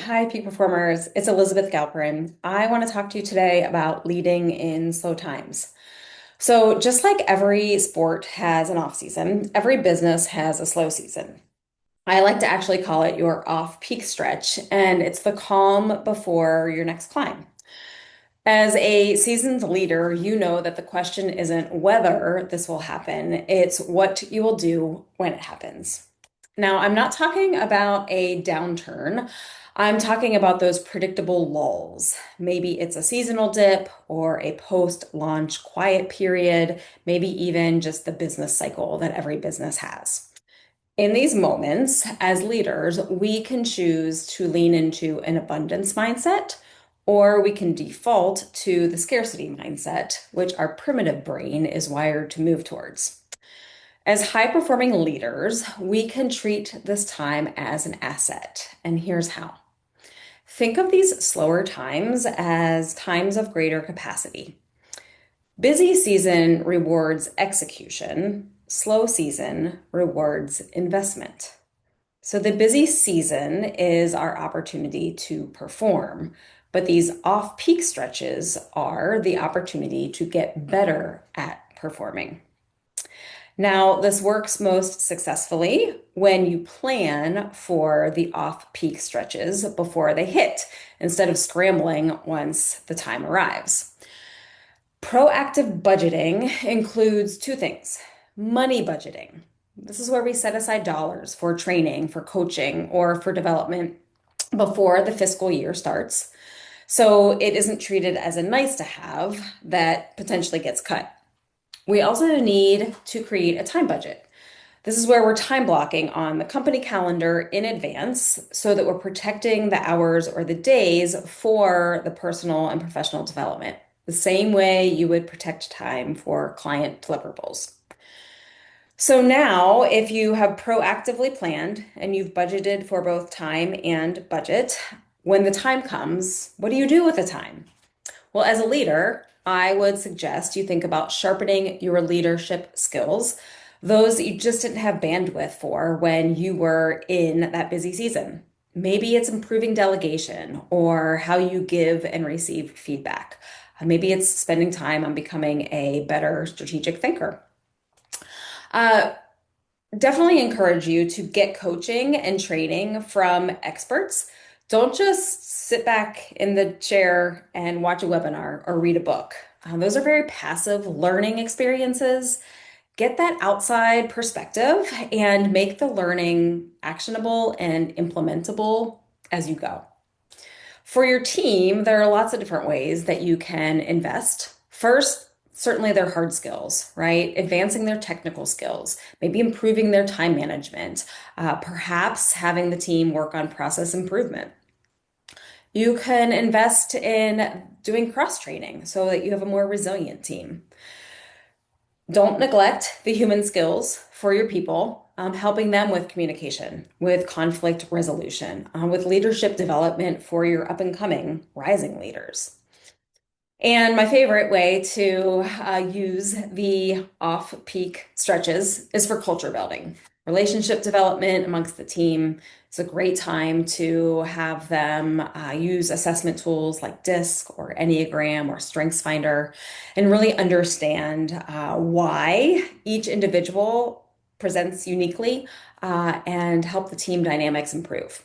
Hi, peak performers. It's Elizabeth Galperin. I want to talk to you today about leading in slow times. So, just like every sport has an off season, every business has a slow season. I like to actually call it your off peak stretch, and it's the calm before your next climb. As a seasoned leader, you know that the question isn't whether this will happen, it's what you will do when it happens. Now, I'm not talking about a downturn. I'm talking about those predictable lulls. Maybe it's a seasonal dip or a post-launch quiet period, maybe even just the business cycle that every business has. In these moments, as leaders, we can choose to lean into an abundance mindset, or we can default to the scarcity mindset, which our primitive brain is wired to move towards. As high performing leaders, we can treat this time as an asset. And here's how. Think of these slower times as times of greater capacity. Busy season rewards execution, slow season rewards investment. So the busy season is our opportunity to perform, but these off-peak stretches are the opportunity to get better at performing. Now, this works most successfully when you plan for the off-peak stretches before they hit, instead of scrambling once the time arrives. Proactive budgeting includes two things. Money budgeting. This is where we set aside dollars for training, for coaching, or for development before the fiscal year starts. So it isn't treated as a nice to have that potentially gets cut. We also need to create a time budget. This is where we're time blocking on the company calendar in advance so that we're protecting the hours or the days for the personal and professional development, the same way you would protect time for client deliverables. So now, if you have proactively planned and you've budgeted for both time and budget, when the time comes, what do you do with the time? Well, as a leader, I would suggest you think about sharpening your leadership skills, those that you just didn't have bandwidth for when you were in that busy season. Maybe it's improving delegation or how you give and receive feedback. Maybe it's spending time on becoming a better strategic thinker. Uh, Definitely encourage you to get coaching and training from experts. Don't just sit back in the chair and watch a webinar or read a book. Those are very passive learning experiences. Get that outside perspective and make the learning actionable and implementable as you go. For your team, there are lots of different ways that you can invest. First, certainly their hard skills, right? Advancing their technical skills, maybe improving their time management, perhaps having the team work on process improvement. You can invest in doing cross training so that you have a more resilient team. Don't neglect the human skills for your people, helping them with communication, with conflict resolution, with leadership development for your up and coming rising leaders. And my favorite way to use the off-peak stretches is for culture building, relationship development amongst the team. It's a great time to have them use assessment tools like DISC or Enneagram or StrengthsFinder and really understand why each individual presents uniquely and help the team dynamics improve.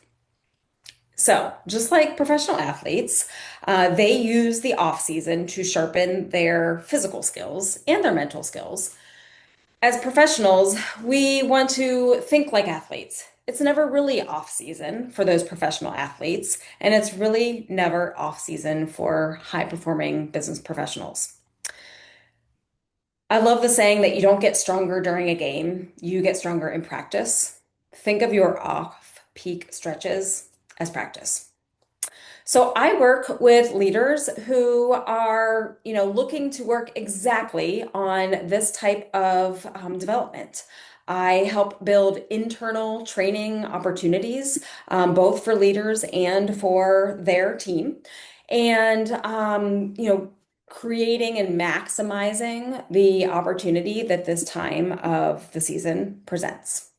So, just like professional athletes, they use the off season to sharpen their physical skills and their mental skills. As professionals, we want to think like athletes. It's never really off season for those professional athletes, and it's really never off season for high performing business professionals. I love the saying that you don't get stronger during a game, you get stronger in practice. Think of your off peak stretches as practice. So I work with leaders who are, looking to work exactly on this type of development. I help build internal training opportunities, both for leaders and for their team, and creating and maximizing the opportunity that this time of the season presents.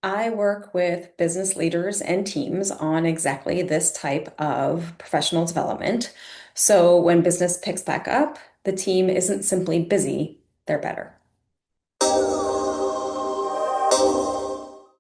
I work with business leaders and teams on exactly this type of professional development. So when business picks back up, the team isn't simply busy, they're better.